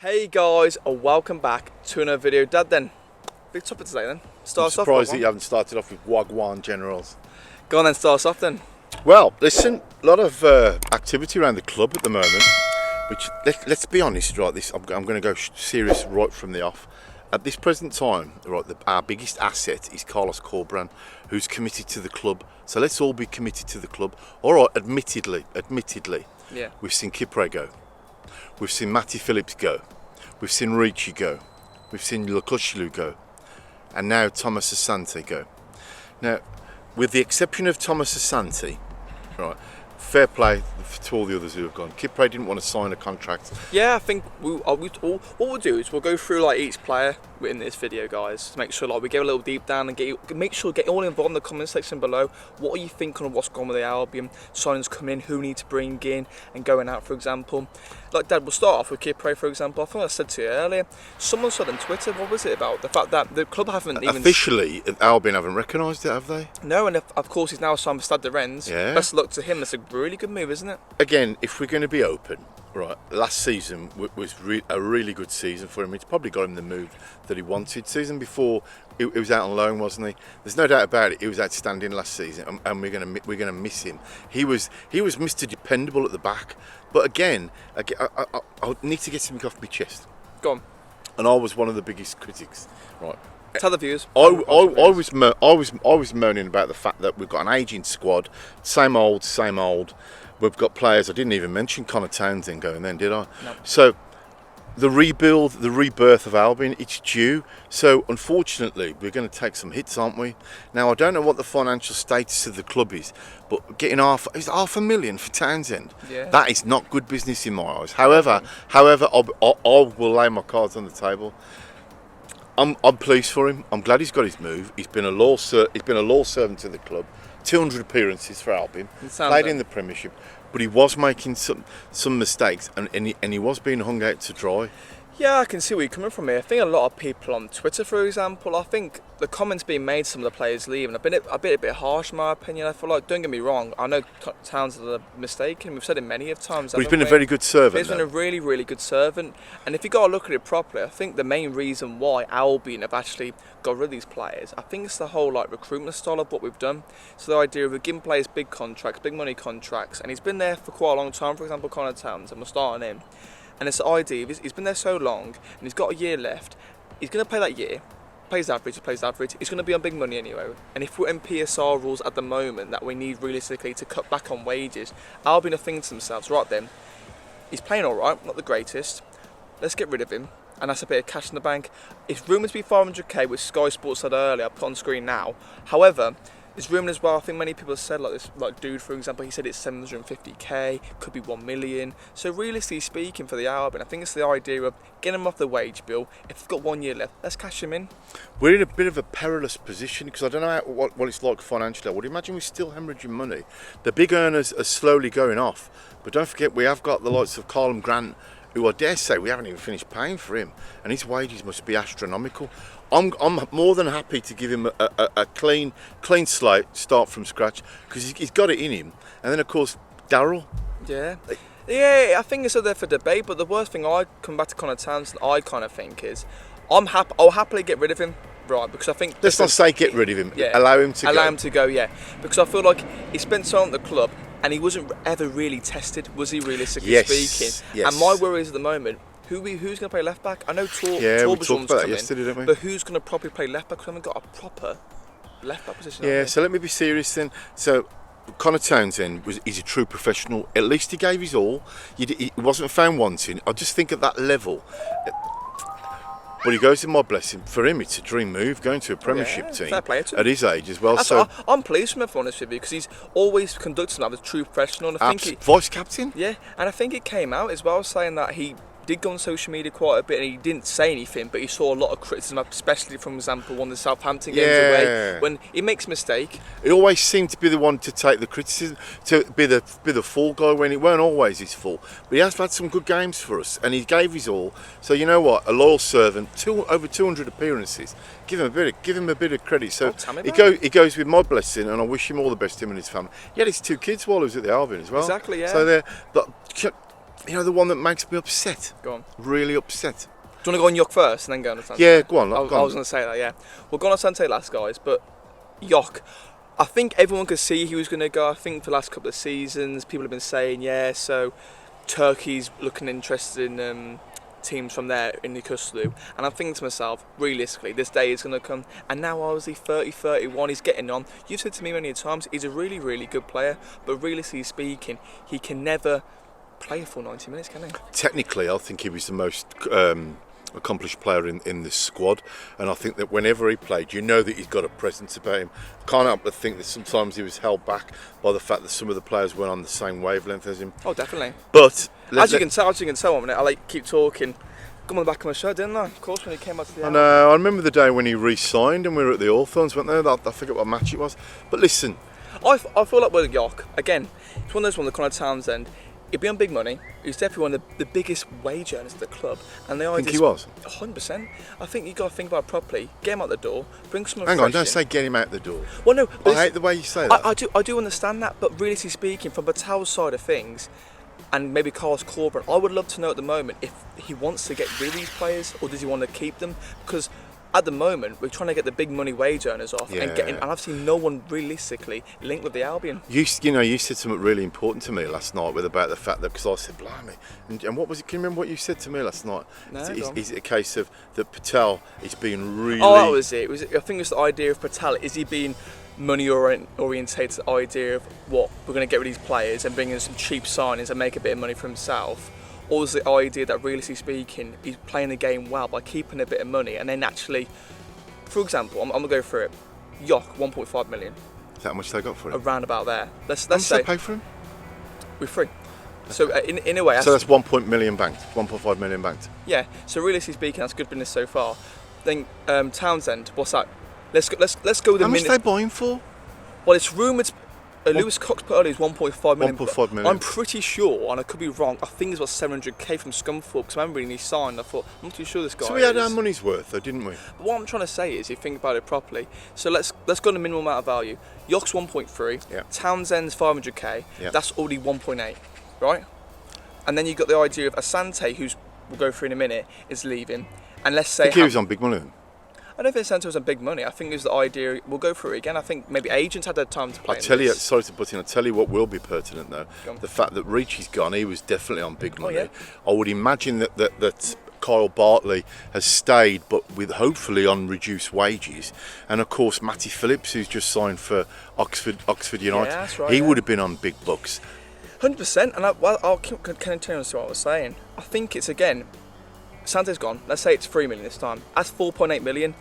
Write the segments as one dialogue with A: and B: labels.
A: Hey guys, and welcome back to another video. Dad, then, big topic today then.
B: I'm surprised that you haven't started off with Wagwan Generals.
A: Go on then, start us off then.
B: Well, listen, a lot of activity around the club at the moment, which, let's be honest, right, I'm going to go serious right from the off. At this present time, right, our biggest asset is Carlos Corberán, who's committed to the club. So let's all be committed to the club. All right, admittedly,
A: Yeah.
B: we've seen Kipre go. We've seen Matty Phillips go. We've seen Ricci go. We've seen Yokuslu go. And now Thomas-Asante go. Now, with the exception of Thomas-Asante, right, fair play to all the others who have gone. Kipre didn't want to sign a contract.
A: Yeah, I think what we'll do is we'll go through like each player in this video, guys, to make sure like we get a little deep down and get all involved in the comment section below. What are you thinking of what's gone with the Albion? Signings coming in, who we need to bring in and going out, for example. Like Dad, we'll start off with Kipre, for example. I think I said to you earlier, someone said on Twitter, what was it about? The fact that the club haven't even...
B: Officially, Albion haven't recognised it, have they?
A: No, and of course he's now signed for Stade de Rennes.
B: Yeah.
A: Best of luck to him. That's a really good move, isn't it?
B: Again, if we're going to be open, right, last season was a really good season for him. It's probably got him the move that he wanted. Season before, he was out on loan, wasn't he? There's no doubt about it. He was outstanding last season, and we're gonna miss him. He was Mr. Dependable at the back. But again, I need to get something off my chest.
A: Go on.
B: And I was one of the biggest critics, right?
A: Tell the viewers.
B: I was moaning about the fact that we've got an ageing squad, same old. We've got players. I didn't even mention Conor Townsend going then, did I?
A: No.
B: So the rebuild, the rebirth of Albion, it's due. So unfortunately, we're going to take some hits, aren't we? Now I don't know what the financial status of the club is, but getting $500,000 for Townsend,
A: Yeah.
B: that is not good business in my eyes. However, I will lay my cards on the table. I'm pleased for him. I'm glad he's got his move. He's been a loyal servant to the club. 200 appearances for Albion. Played in the Premiership, but he was making some mistakes, and he was being hung out to dry.
A: Yeah, I can see where you're coming from here. I think a lot of people on Twitter, for example, I think the comments being made, some of the players leaving, have been a bit harsh in my opinion. I feel like, don't get me wrong, I know Townsend is a mistake, and we've said it many of times.
B: But he's been a very good servant.
A: He's been a really, really good servant. And if you got to look at it properly, I think the main reason why Albion have actually got rid of these players, I think it's the whole like recruitment style of what we've done. So the idea of we're giving players big contracts, big money contracts, and he's been there for quite a long time. For example, Conor Townsend, we're starting him. And it's the idea, he's been there so long, and he's got a year left, he's going to play that year, plays average, he's going to be on big money anyway. And if we're in PSR rules at the moment that we need realistically to cut back on wages, Albion are thinking to themselves, right then, he's playing alright, not the greatest, let's get rid of him, and that's a bit of cash in the bank. It's rumoured to be 500k, which Sky Sports said earlier, I'll put on screen now. However, it's rumoured as well, I think many people have said, like this, like Dude for example, he said it's 750k, could be 1 million. So realistically speaking for the Albion, I think it's the idea of getting him off the wage bill. If we've got 1 year left, let's cash him in.
B: We're in a bit of a perilous position because I don't know what it's like financially. I would imagine we're still hemorrhaging money. The big earners are slowly going off, but don't forget we have got the likes of Carlum Grant, who I dare say we haven't even finished paying for him, and his wages must be astronomical. I'm more than happy to give him a clean slate, start from scratch, because he's got it in him. And then of course Daryl.
A: Yeah, I think it's up there for debate. But the worst thing, I come back to Conor Townsend, I kind of think is, I'll happily get rid of him. Right, because I think...
B: Let's not say get rid of him,
A: yeah,
B: allow him to go.
A: Allow him to go, yeah. Because I feel like he spent so long at the club, and he wasn't ever really tested, was he, realistically speaking?
B: Yes.
A: And my worry is at the moment, who's going to play left back? I know
B: we talked about that yesterday, didn't we?
A: But who's going to properly play left back? Because we haven't got a proper left back position.
B: Yeah, so let me be serious then. So Conor Townsend he's a true professional. At least he gave his all. He wasn't found wanting. I just think at that level... But he goes in my blessing. For him, it's a dream move, going to a Premiership team
A: fair play to him.
B: at his age as well.
A: I'm pleased from everyone, honest with you, because he's always conducted himself as a true professional. And I think
B: vice captain.
A: Yeah, and I think it came out as well, saying that he did go on social media quite a bit, and he didn't say anything, but he saw a lot of criticism, especially from example one of the Southampton games away, when he makes a mistake.
B: He always seemed to be the one to take the criticism, to be the fall guy when it weren't always his fault. But he has had some good games for us, and he gave his all. So you know what, a loyal servant, over 200 appearances. Give him a bit of credit. So he goes with my blessing, and I wish him all the best, him and his family. He had his 2 kids while he was at the Albion as well.
A: Exactly, yeah.
B: So You know, the one that makes me upset.
A: Go on.
B: Really upset.
A: Do you want to go on Yok first and then go on Asante?
B: Yeah, go on.
A: I was going to say that, yeah. We'll go on Asante last, guys, but Yok, I think everyone could see he was going to go. I think for the last couple of seasons, people have been saying, yeah, so Turkey's looking interested in teams from there in Yokuslu. And I'm thinking to myself, realistically, this day is going to come. And now, obviously, 30, 31, he's getting on. You've said to me many times, he's a really, really good player. But realistically speaking, he can never play for 90 minutes, can he?
B: Technically, I think he was the most accomplished player in this squad, and I think that whenever he played, you know that he's got a presence about him. Can't help but think that sometimes he was held back by the fact that some of the players weren't on the same wavelength as him.
A: Oh, definitely.
B: But
A: as you can tell, I mean, I keep talking. Come on the back of my shirt, didn't I? Of course, when he came out to the.
B: I know. I remember the day when he re-signed, and we were at the Hawthorns, weren't there? I forget what match it was. But listen,
A: I feel like with Yok again, it's one of those ones. The Conor Townsend. He'd be on big money. He's definitely one of the biggest wage earners at the club. And the idea
B: think he was?
A: 100%. I think you've got to think about it properly. Get him out the door. Bring someone
B: hang
A: fresh
B: on, don't
A: in.
B: say get him out the door.
A: Well, no.
B: I hate the way you say that.
A: I do understand that, but realistically speaking, from Patel's side of things, and maybe Carlos Corbin, I would love to know at the moment if he wants to get rid of these players or does he want to keep them? Because at the moment, we're trying to get the big money wage earners off and I've seen no one realistically linked with the Albion.
B: You said something really important to me last night about the fact that, because I said, blimey, and what was it? Can you remember what you said to me last night?
A: No,
B: is it a case of that Patel is being really...
A: Oh, that was it. I think it was the idea of Patel. Is he being money orientated to the idea of what we're going to get rid of these players and bring in some cheap signings and make a bit of money for himself? Or is the idea that, realistically speaking, he's playing the game well by keeping a bit of money and then actually, for example, I'm going to go through it. Yok, 1.5 million.
B: Is that how much they got for him?
A: Around about there. Let's
B: how much
A: say
B: they pay for him?
A: we're free. So in a way,
B: so that's 1.5 million banked. 1.5 million banked.
A: Yeah. So realistically speaking, that's good business so far. Then Townsend, what's that? Let's go with
B: how much they buy him for?
A: Well, it's rumoured. Lewis Cox put earlier is 1.5 million.
B: 1.5 million.
A: I'm pretty sure, and I could be wrong, I think it's about 700k from Scunthorpe, because I remember when he signed, I thought, I'm not too sure this guy
B: So we had our money's worth though, didn't we?
A: But what I'm trying to say is, if you think about it properly, so let's go on the minimum amount of value. Yok's 1.3,
B: Yeah.
A: Townsend's 500k,
B: Yeah.
A: that's already 1.8, right? And then you've got the idea of Asante, who's, we'll go through in a minute, is leaving. And let's say...
B: I think he was on big money.
A: I don't think Asante was on big money. I think it was the idea, we'll go through it again, I think maybe agents had their time to play.
B: I tell you, sorry to butt in, I tell you what will be pertinent though. The fact that Ricci's gone, he was definitely on big money.
A: Yeah.
B: I would imagine that Kyle Bartley has stayed, but with hopefully on reduced wages. And of course, Matty Phillips, who's just signed for Oxford United,
A: that's right,
B: he would have been on big bucks.
A: 100%, and I'll continue on to what I was saying. I think it's, again, Sante's gone. Let's say it's 3 million this time. That's 4.8 million.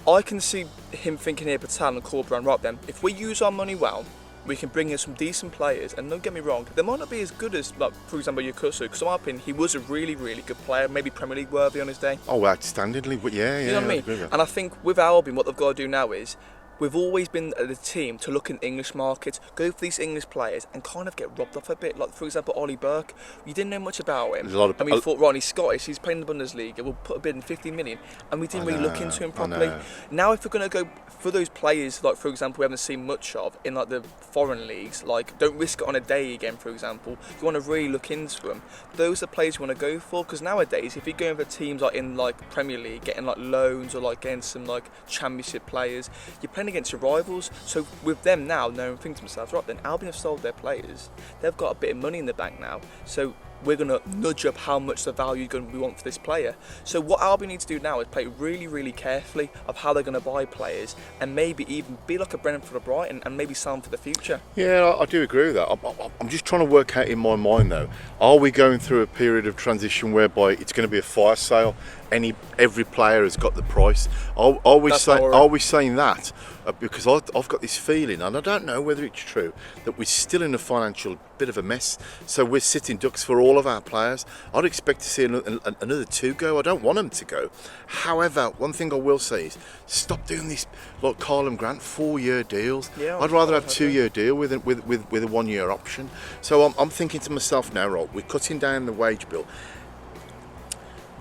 A: I can see him thinking here, Patel and Corbin, right then, if we use our money well, we can bring in some decent players, and don't get me wrong, they might not be as good as, like, for example, Yokuslu, because in my opinion, he was a really, really good player, maybe Premier League worthy on his day.
B: Oh, outstandingly, but yeah.
A: You know what I mean? And I think with Albion, what they've got to do now is, we've always been the team to look in English markets, go for these English players and kind of get robbed off a bit. Like, for example, Ollie Burke, you didn't know much about him. And we thought, right, he's Scottish, he's playing in the Bundesliga, we'll put a bid in 15 million. And we didn't really look into him properly. Now, if we're going to go for those players, like, for example, we haven't seen much of in, like, the foreign leagues, like, don't risk it on a day again, for example. You want to really look into them. Those are players you want to go for, because nowadays, if you're going for teams like in, like, Premier League, getting, like, loans or, like, getting some, like, championship players, you're playing against your rivals. So with them now, knowing, thinking to themselves, right then, Albion have sold their players. They've got a bit of money in the bank now. So we're going to nudge up how much the value we want for this player. So what Albion need to do now is play really, really carefully of how they're going to buy players, and maybe even be like a Brentford or Brighton and maybe sell them for the future.
B: Yeah, I do agree with that. I'm just trying to work out in my mind though, are we going through a period of transition whereby it's going to be a fire sale? Every player has got the price. Are we saying that? Because I've got this feeling, and I don't know whether it's true, that we're still in a financial bit of a mess. So we're sitting ducks for all of our players. I'd expect to see another two go. I don't want them to go. However, one thing I will say is, stop doing this like Carl and Grant 4-year deals. Yeah, I'd rather have a 2-year deal with a 1-year option. So I'm thinking to myself now, right, we're cutting down the wage bill.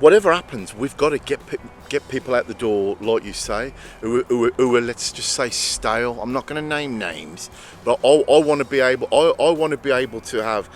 B: Whatever happens, we've got to get people out the door, like you say, who are, let's just say, stale. I'm not going to name names, but I want to be able to have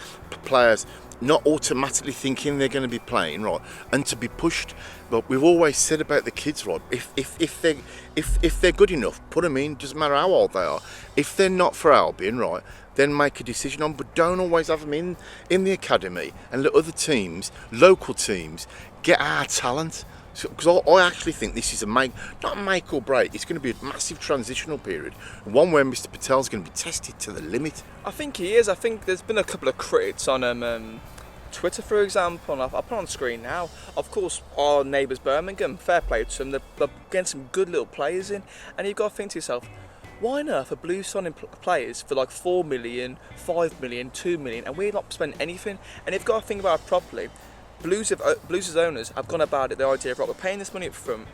B: players not automatically thinking they're going to be playing, right, and to be pushed. But we've always said about the kids, right, if they're good enough, put them in, doesn't matter how old they are. If they're not for Albion, right, then make a decision on, but don't always have them in the academy and let other teams, local teams, get our talent. Because I actually think this is not a make or break. It's going to be a massive transitional period, one where Mr. Patel's going to be tested to the limit.
A: I think he is. I think there's been a couple of critics on Twitter, for example, and I'll put on screen now. Of course, our neighbours Birmingham, fair play to them. They're getting some good little players in, and you've got to think to yourself, why on earth are Blues signing players for like 4 million, 5 million, 2 million, and we're not spending anything? And you've got to think about it properly. Blues' owners have gone about it the idea of, right, we're paying this money up front,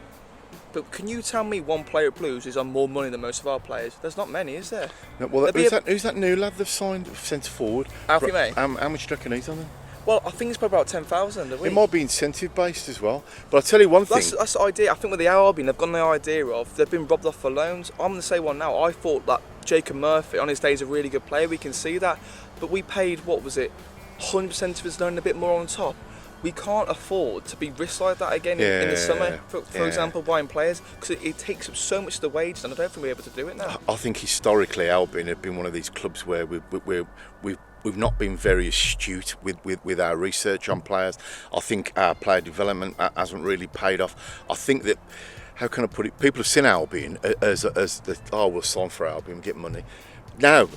A: but can you tell me one player at Blues who's on more money than most of our players? There's not many, is there?
B: No, well, who's that new lad they've signed centre forward?
A: Alfie May.
B: How much do you reckon he's on then?
A: Well, I think it's probably about 10,000 a week.
B: It might be incentive based as well. But I'll tell you one thing.
A: That's the idea. I think with the Albion, they've got the idea of they've been robbed off for loans. I'm going to say one now. I thought that Jacob Murphy on his day is a really good player. We can see that. But we paid, what was it, 100% of his loan and a bit more on top. We can't afford to be risked like that again in the summer, for example, buying players, because it takes up so much of the wages, and I don't think we're able to do it now.
B: I think historically Albion have been one of these clubs where we've not been very astute with our research on players. I think our player development hasn't really paid off. I think that, how can I put it, people have seen Albion as we'll sign for Albion, get money. Now,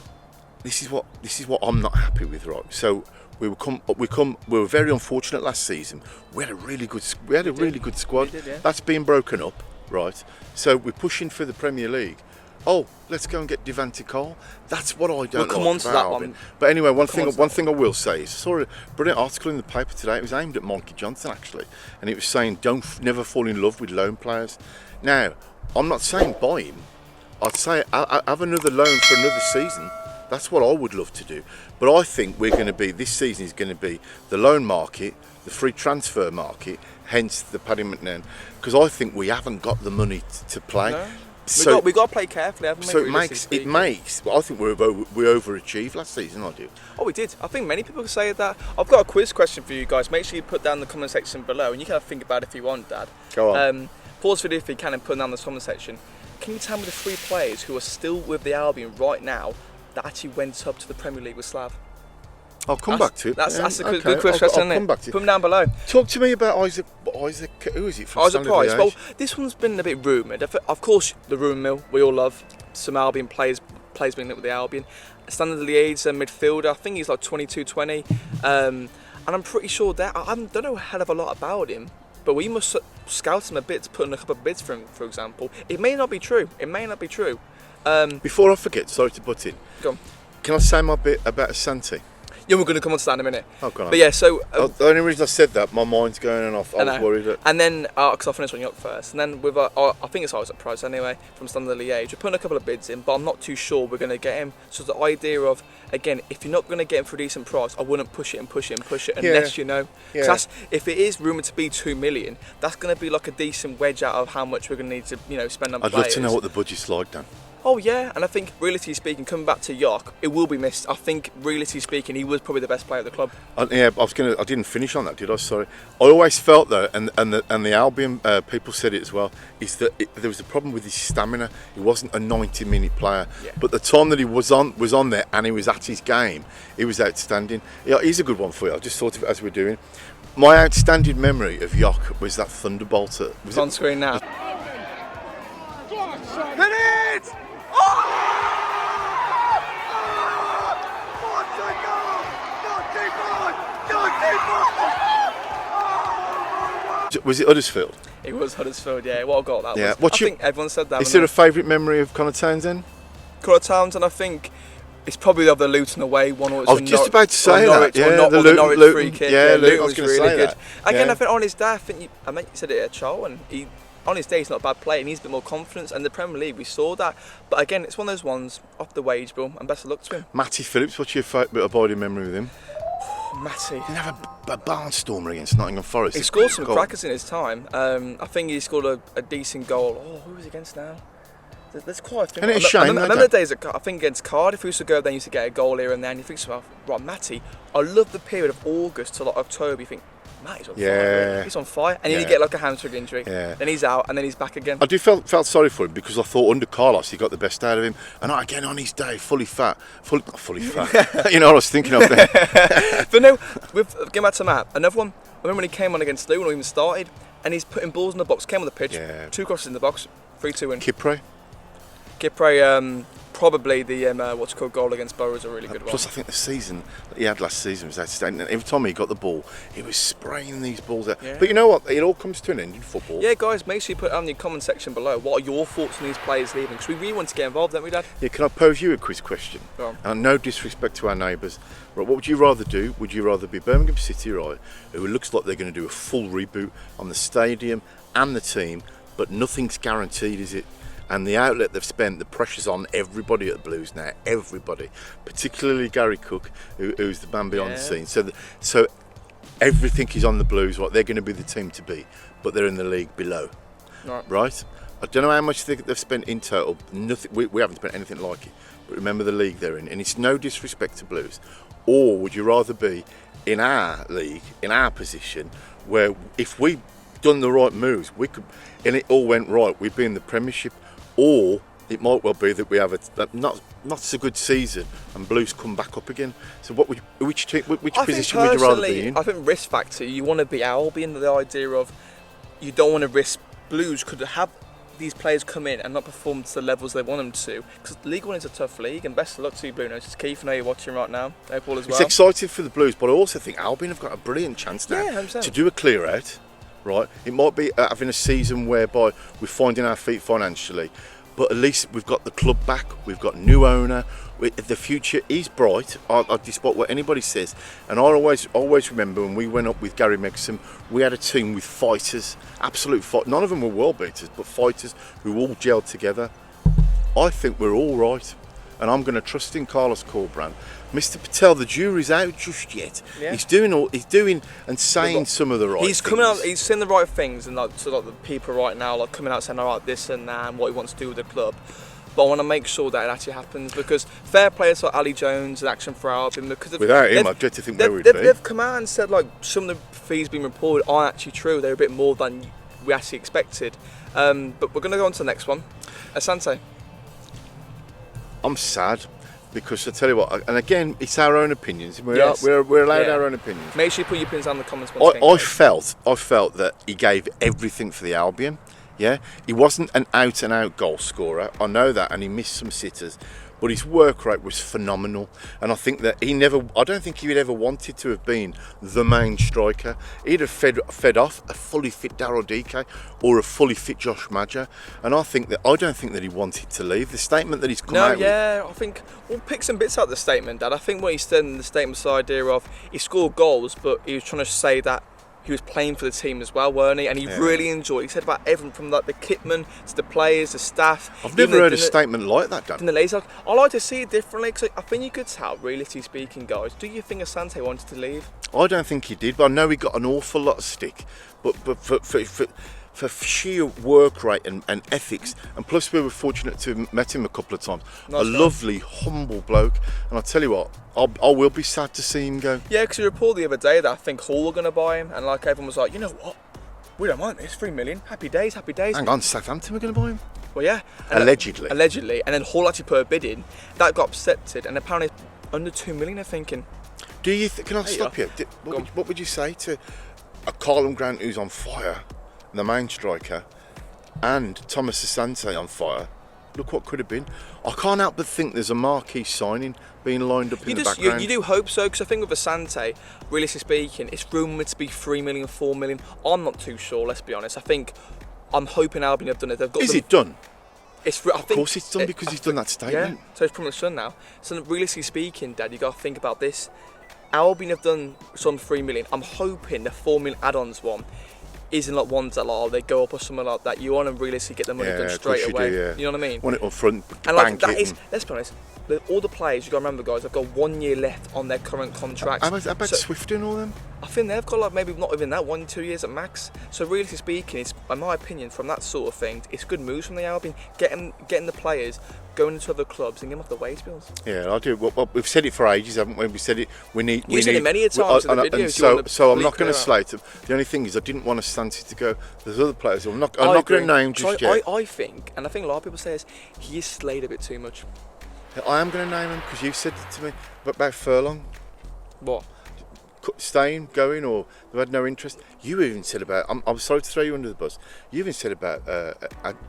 B: this is what I'm not happy with, right? So we were very unfortunate last season. We had a really good squad.
A: We did, yeah.
B: That's been broken up, right? So we're pushing for the Premier League. Oh, let's go and get Devante Cole. That's what I don't
A: We'll come
B: like
A: on to
B: about
A: that
B: Albion.
A: one.
B: But anyway, one thing I will say is I saw a brilliant article in the paper today. It was aimed at Mikey Johnson actually, and it was saying never fall in love with loan players. Now, I'm not saying buy him. I'd say have another loan for another season. That's what I would love to do. But I think this season is going to be the loan market, the free transfer market, hence the Paddy McNair, because I think we haven't got the money to play.
A: No.
B: So
A: we got to play carefully, haven't we?
B: So it makes. Well, I think we overachieved last season. I do.
A: Oh, we did. I think many people say that. I've got a quiz question for you guys. Make sure you put down in the comment section below, and you can have a think about it if you want, Dad.
B: Go on.
A: Pause the video if you can and put down in the comment section. Can you tell me the 3 players who are still with the Albion right now that actually went up to the Premier League with Slav?
B: I'll come back to it.
A: That's a
B: okay.
A: good question, isn't it?
B: I'll come back to it.
A: Put them down below.
B: Talk to me about Isaac. Who is it from?
A: Isaac Price. Well, this one's been a bit rumoured. Of course, the rumour mill we all love. Some Albion players being linked with the Albion. Standard Liège midfielder. I think he's like 22-20, and I'm pretty sure that I don't know a hell of a lot about him. But we must scout him a bit to put in a couple of bids for him, for example. It may not be true.
B: Before I forget, sorry to butt in.
A: Go on.
B: Can I say my bit about Asante?
A: Yeah, we're going to come on to that in a minute.
B: Oh, go on.
A: But yeah, so...
B: the only reason I said that, my mind's going and off. I was worried that...
A: And then, because I'll finish on York first, and then with, I think it's Isaac Price anyway, from Standard Liège, we're putting a couple of bids in, but I'm not too sure we're going to get him. So the idea of, again, if you're not going to get him for a decent price, I wouldn't push it unless you know. Because if it is rumoured to be 2 million, that's going to be like a decent wedge out of how much we're going to need to, spend on players.
B: I'd love to know what the budget's like, Dan.
A: Oh yeah, and I think realistically speaking, coming back to York, it will be missed. I think realistically speaking, he was probably the best player at the club.
B: I didn't finish on that, did I? Sorry. I always felt though, and the Albion people said it as well, is that there was a problem with his stamina. He wasn't a 90-minute player, but the time that he was on there and he was at his game, he was outstanding. Yeah, he's a good one for you. I just thought of it as we're doing. My outstanding memory of York was that thunderbolt.
A: It's on screen now.
B: Was it Huddersfield?
A: It was Huddersfield, yeah. What a goal that was.
B: I
A: think everyone said that.
B: Is there a favourite memory of Conor Townsend?
A: Conor Townsend, I think it's probably of the Luton away one.
B: I was just about to say that.
A: The Norwich free kick.
B: Yeah,
A: Luton was really good. Again,
B: yeah.
A: I think on his day, I think you said it at Charlton. On his day, he's not a bad player. He needs a bit more confidence. And the Premier League, we saw that. But again, it's one of those ones off the wage bill. And best of luck to him.
B: Matty Phillips, what's your favourite abiding memory with him?
A: Matty.
B: He didn't have a barnstormer against Nottingham Forest.
A: He scored some crackers in his time. I think he scored a decent goal. Oh, who was he against now? There's quite a thing.
B: And it's a shame.
A: I remember the days I think against Cardiff, we used to go there and used to get a goal here and there, and you think to yourself, right, Matty, I love the period of August to like October. You think, Matty's on fire. He's on fire, and then you get like a hamstring injury. Yeah. Then he's out, and then he's back again.
B: I do felt sorry for him because I thought under Carlos he got the best out of him, and again on his day, fully fat. You know what I was thinking of there.
A: But no, getting back to Matt, another one. I remember when he came on against Luton, when he even started, and he's putting balls in the box. Came on the pitch, 2 crosses in the box, 3-2 win. Kipre, probably the goal against Borough is a really good one.
B: Plus, I think the season that he had last season was outstanding. Every time he got the ball, he was spraying these balls out. Yeah. But you know what? It all comes to an end in football.
A: Yeah, guys, make sure you put it on the comment section below. What are your thoughts on these players leaving? Because we really want to get involved, don't we, Dad?
B: Yeah, can I pose you a quiz question? And no disrespect to our neighbours. Right, what would you rather do? Would you rather be Birmingham City, right, who looks like they're going to do a full reboot on the stadium and the team, but nothing's guaranteed, is it? And the outlet they've spent, the pressure's on everybody at the Blues now, everybody, particularly Gary Cook, who's the man behind the scenes. So everything is on the Blues, right? They're going to be the team to beat, but they're in the league below, right? I don't know how much they've spent in total. Nothing. We haven't spent anything like it. But remember the league they're in, and it's no disrespect to Blues. Or would you rather be in our league, in our position, where if we done the right moves, we could, and it all went right, we'd be in the Premiership. Or it might well be that we have a not so good season and Blues come back up again. So which position would you rather be in?
A: I think risk factor, you want to be Albion, the idea of you don't want to risk Blues could have these players come in and not perform to the levels they want them to. Because League One is a tough league, and best of luck to you Blue Noses. Keith, I know you're watching right now. Hope all as well.
B: It's exciting for the Blues, but I also think Albion have got a brilliant chance now to do a clear out. Right, it might be having a season whereby we're finding our feet financially, but at least we've got the club back, we've got new owner, the future is bright, despite what anybody says. And I always remember when we went up with Gary Megson, we had a team with fighters, absolute fight. None of them were world beaters, but fighters who all gelled together. I think we're all right, and I'm going to trust in Carlos Corberán. Mr. Patel, the jury's out just yet. Yeah. He's doing and saying some of the right things.
A: He's coming out, he's saying the right things, and the people right now coming out saying, all right, this and that, and what he wants to do with the club. But I want to make sure that it actually happens, because fair players like Ali Jones and Action for Albion, because
B: without him, I'd get to think where we'd be.
A: They've come out and said some of the fees being reported aren't actually true. They're a bit more than we actually expected. But we're going to go on to the next one. Asante.
B: I'm sad. Because I tell you what, and again, it's our own opinions. We're allowed our own opinions.
A: Make sure you put your opinions down in the comments.
B: I felt that he gave everything for the Albion. Yeah, he wasn't an out-and-out goal scorer. I know that, and he missed some sitters, but his work rate was phenomenal. And I think that I don't think he would ever wanted to have been the main striker. He'd have fed off a fully fit Daryl DK or a fully fit Josh Maja. And I don't think that he wanted to leave. The statement that he's come out with.
A: I think we'll pick some bits out of the statement, Dad. I think what he said in the statement's the idea of he scored goals, but he was trying to say that he was playing for the team as well, weren't he? And he really enjoyed. He said about everything from the kitman to the players, the staff.
B: I've never heard a statement like that, Dan.
A: I like to see it differently, because I think you could tell, realistically speaking, guys. Do you think Asante wanted to leave?
B: I don't think he did, but I know he got an awful lot of stick. But for sheer work rate and ethics, and plus we were fortunate to have met him a couple of times. Nice lovely, humble bloke, and I tell you what, I will be sad to see him go.
A: Yeah, because he reported the other day that I think Hull were going to buy him, and everyone was like, you know what, we don't mind this, 3 million, happy days.
B: Hang on, Southampton were going to buy him?
A: Well, yeah.
B: Allegedly,
A: and then Hull actually put a bid in, that got accepted, and apparently under 2 million, they're thinking.
B: Do you can I stop you? What would you say to a Carlum Grant who's on fire, the main striker, and Thomas-Asante on fire? Look what could have been. I can't help but think there's a marquee signing being lined up in the background.
A: You do hope so, because I think with Asante, realistically speaking, it's rumoured to be 3 million, 4 million. I'm not too sure, let's be honest. I'm hoping Albion have done it.
B: Is it done?
A: Of
B: course it's done, because he's done that statement.
A: Yeah, so it's pretty much done now. So realistically speaking, Dad, you got to think about this. Albion have done some 3 million. I'm hoping the 4 million add-ons one isn't ones that they go up or something like that. You want to realistically get the money done straight away. You know what I mean?
B: Want it up front,
A: and let's be honest, all the players, you got to remember, guys, have got 1 year left on their current contracts.
B: How about Swifty and all them?
A: I think they've got like maybe not even that 1-2 years at max. So realistically speaking, it's, in my opinion, from that sort of thing, it's good moves from the Albion, getting the players going into other clubs and getting off the wage bills.
B: Yeah, I do. Well, we've said it for ages, haven't we? We said it.
A: You said it many times in the videos.
B: So I'm not going to slate them. The only thing is, I didn't want Asante to go. There's other players. I'm not going to name just yet.
A: I think, and I think a lot of people say this, he is slayed a bit too much.
B: I am going to name him because you said it to me about Furlong.
A: What?
B: Staying, going, or they've had no interest. You even said about. I'm sorry to throw you under the bus. You even said about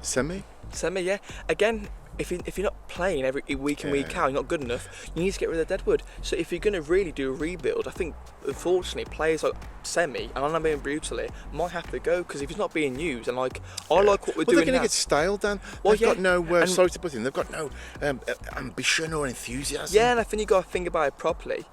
B: Semi.
A: Semi, yeah. Again, if you're not playing every week in week out, you're not good enough. You need to get rid of Deadwood. So if you're going to really do a rebuild, I think unfortunately players like Semi, and I'm not being brutal here, might have to go because if he's not being used, and like I like what we're doing
B: they're going
A: now.
B: to get stale, Dan. They've got no. Sorry to put in. They've got no ambition or enthusiasm.
A: Yeah, and I think you got to think about it properly.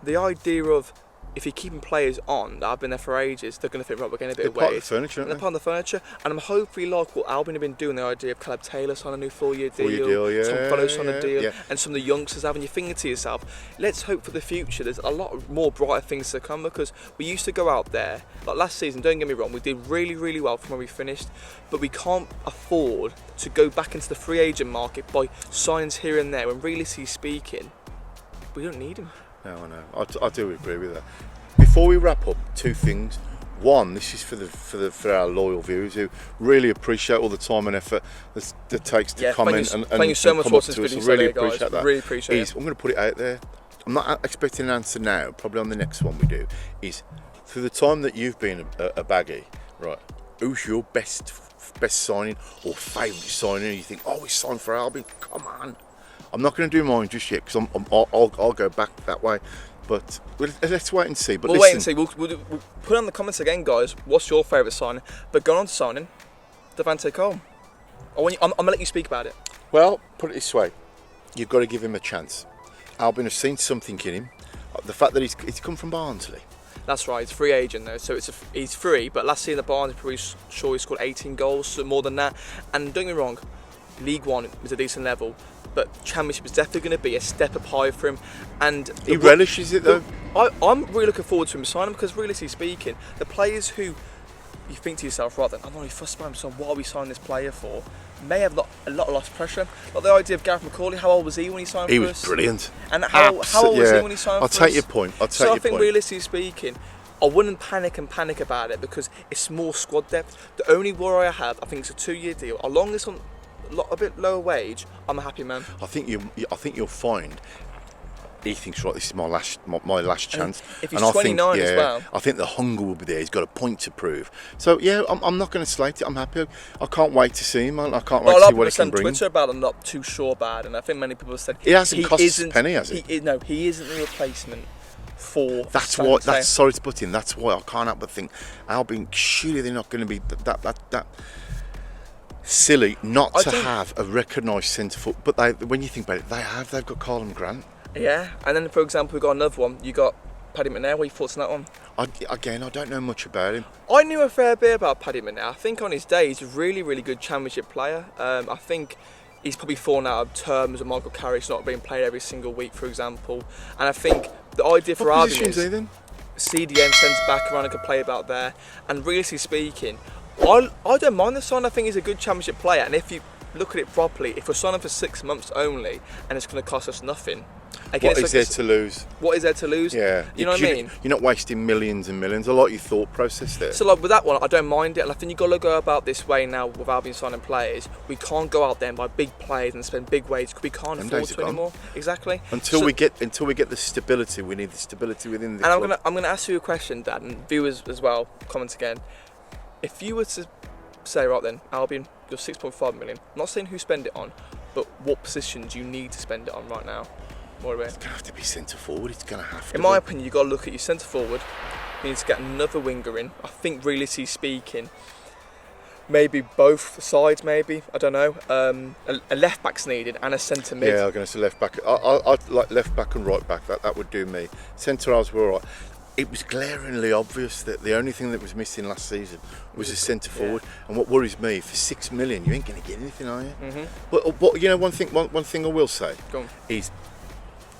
A: The idea of if you're keeping players on that have been there for ages, they're going to think, right, we're getting a bit of
B: part
A: weight.
B: of the furniture,
A: They're part of the furniture, and I'm hopefully like what Albion have been doing, the idea of Caleb Taylor on a new 4-year deal,
B: yeah,
A: Tom Fellows on a deal,
B: yeah.
A: and some of the youngsters having your finger to yourself. Let's hope for the future. There's a lot more brighter things to come because we used to go out there, like last season, don't get me wrong, we did really, really well from where we finished, but we can't afford to go back into the free agent market by signings here and there when realistically speaking, we don't need them.
B: No, I know. I do agree with that. Before we wrap up, two things. One, this is for our loyal viewers who really appreciate all the time and effort that takes to comment and
A: thank you so much for watching this video.
B: I really
A: guys.
B: appreciate that.
A: Really appreciate it.
B: I'm going to put it out there. I'm not expecting an answer now. Probably on the next one we do. Is through the time that you've been a baggy, right? Who's your best signing or favourite signing? You think, oh, he's signed for Albion. Come on. I'm not going to do mine just yet because I'll go back that way. But let's wait and see. But
A: we'll wait and see. We'll put on the comments again, guys. What's your favourite signing? But going on to signing, Devante Cole. I'm going to let you speak about it.
B: Well, put it this way. You've got to give him a chance. Albion has seen something in him. The fact that he's come from Barnsley.
A: That's right. He's a free agent though, so he's free. But last season at Barnsley, pretty sure he scored 18 goals, so more than that. And don't get me wrong, League One is a decent level. But Championship is definitely going to be a step up higher for him, and
B: he relishes it though.
A: I'm really looking forward to him signing because, realistically speaking, the players who you think to yourself, right then, I'm only fussed about him, so what are we signing this player for? May have a lot of lost pressure. Like the idea of Gareth McCauley, how old was he when he signed for us?
B: He was brilliant.
A: And how old was he when he signed for us?
B: I'll take your point. I
A: think, realistically speaking, I wouldn't panic about it because it's more squad depth. The only worry I have, I think it's a 2-year deal. Along this one. A bit lower wage, I'm a happy man.
B: I think you'll find he thinks, right, this is my last chance.
A: And if he's 29 as well,
B: I think the hunger will be there. He's got a point to prove. So yeah, I'm not going to slate it. I'm happy. I can't wait to see him. I can't wait to see what he can bring.
A: Twitter about I'm not too sure about, and I think many people have said
B: he hasn't cost us a penny, has he?
A: No, he isn't the replacement for.
B: That's why. That's sorry to put in. That's why I can't help but think Albion. Surely they're not going to be that silly not to have a recognised centre foot, but when you think about it, they've got Colin Grant.
A: Yeah, and then for example we've got another one. You got Paddy McNair. What are your thoughts on that one?
B: I don't know much about him.
A: I knew a fair bit about Paddy McNair. I think on his day he's a really, really good Championship player. I think he's probably fallen out of terms with Michael Carrick's not being played every single week, for example. And I think the idea for Albion is CDM centre back, around could play about there. And realistically speaking, I don't mind the sign. I think he's a good Championship player, and if you look at it properly, if we're signing for 6 months only and it's going to cost us nothing, again,
B: what is there to lose?
A: What is there to lose?
B: Yeah,
A: you know what I mean.
B: You're not wasting millions and millions. I like your thought process there.
A: So like with that one, I don't mind it, and I think you've got to go about this way now with Albion signing players. We can't go out there and buy big players and spend big wages because we can't afford to anymore. Exactly.
B: Until we get the stability, we need the stability within the club.
A: And I'm gonna ask you a question, Dad, and viewers as well. Comment again. If you were to say, right then, Albion, you're 6.5 million. I'm not saying who spend it on, but what positions you need to spend it on right now?
B: It's going to have to be centre forward. It's going to have to.
A: In my opinion, you've got to look at your centre forward. You need to get another winger in. I think, realistically speaking, maybe both sides. Maybe I don't know. A left back's needed and a centre mid.
B: Yeah, I'm going to say left back. I'd like left back and right back. That would do me. Centre halves were all right. It was glaringly obvious that the only thing that was missing last season was a centre forward. And what worries me, for 6 million, you ain't going to get anything, are you? Mm-hmm. But you know, one thing I will say is,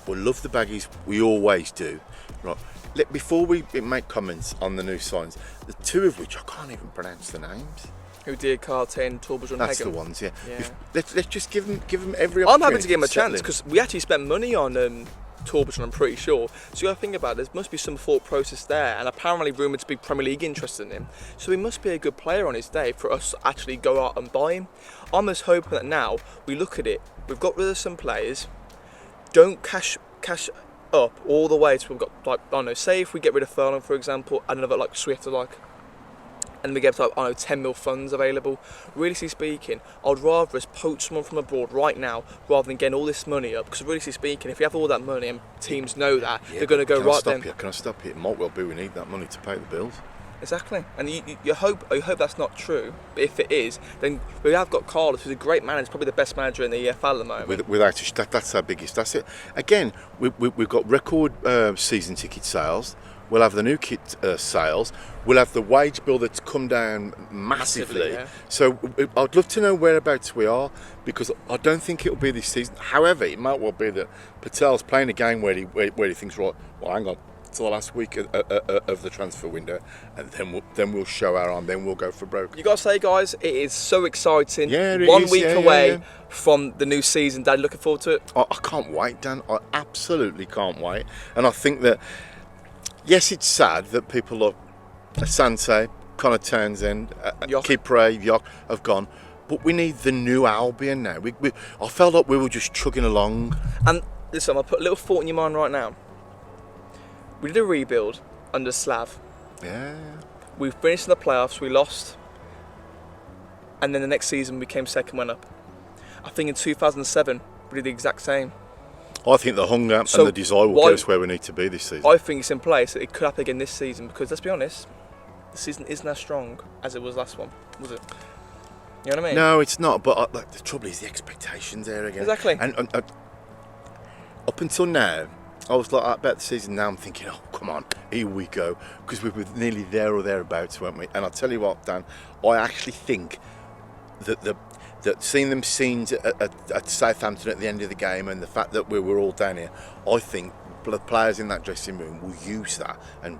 B: we love the baggies. We always do. Right? before we make comments on the new signs, the two of which I can't even pronounce the names.
A: Who did Carlton, Torbjorn,
B: That's
A: Hagen.
B: the ones, yeah.
A: Yeah.
B: Let's just give them every
A: I'm
B: opportunity.
A: happy to give him a
B: settle
A: chance
B: in.
A: because we actually spent money on Torbjorn, I'm pretty sure. So you got to think about it, there must be some thought process there, and apparently rumoured to be Premier League interested in him. So he must be a good player on his day for us to actually go out and buy him. I'm just hoping that now we look at it, we've got rid of some players, don't cash up all the way to we've got, like, I don't know, say if we get rid of Furlong, for example, and another like Swift or like, and we get like, I don't know, 10 mil funds available. Realistically speaking, I'd rather us poach someone from abroad right now rather than getting all this money up. Because realistically speaking, if we have all that money and teams know that, they're going to go right then.
B: Can I stop you? It might well be we need that money to pay the bills.
A: Exactly, and you hope that's not true. But if it is, then we have got Carlos, who's a great manager, probably the best manager in the EFL at the moment.
B: That's our biggest asset. Again, we've got record season ticket sales. We'll have the new kit sales. We'll have the wage bill that's come down massively.
A: Yeah.
B: So I'd love to know whereabouts we are, because I don't think it'll be this season. However, it might well be that Patel's playing a game where he thinks, right, well, hang on, till the last week of the transfer window, and then we'll show our arm. Then we'll go for broke.
A: You got to say, guys, it is so exciting.
B: Yeah, it
A: 1
B: is,
A: week
B: yeah,
A: away
B: yeah.
A: from the new season. Dad, looking forward to it.
B: I can't wait, Dan. I absolutely can't wait. And I think that, yes, it's sad that people like Asante, Conor Townsend, Kipre, Yok have gone, but we need the new Albion now. I felt like we were just chugging along.
A: And listen, I'll put a little thought in your mind right now. We did a rebuild under Slav.
B: Yeah.
A: We finished in the playoffs, we lost. And then the next season we came second, went up. I think in 2007, we did the exact same.
B: I think the hunger and the desire will get us where we need to be this season.
A: I think it's in place that it could happen again this season, because let's be honest, the season isn't as strong as it was last one, was it? You know what I mean?
B: No, it's not. But the trouble is the expectations there again.
A: Exactly.
B: And up until now, I was like about the season. Now I'm thinking, oh, come on, here we go, because we were nearly there or thereabouts, weren't we? And I'll tell you what, Dan, I actually think that seeing them scenes at Southampton at the end of the game, and the fact that we were all down here, I think the players in that dressing room will use that, and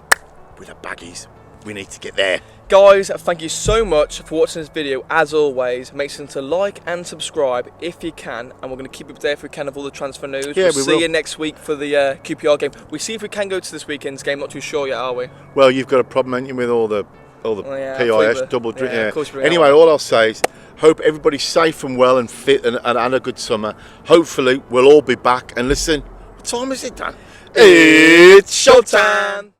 B: with the baggies, we need to get there.
A: Guys, thank you so much for watching this video. As always, make sure to like and subscribe if you can, and we're going to keep up to date if we can of all the transfer news.
B: Yeah,
A: we'll see you next week for the QPR game. We see if we can go to this weekend's game. Not too sure yet, are we?
B: Well, you've got a problem, haven't you, with all the PIS double drink.
A: Yeah.
B: Anyway, all I'll say is, hope everybody's safe and well and fit and a good summer. Hopefully, we'll all be back. And listen, what time is it, Dan? It's showtime.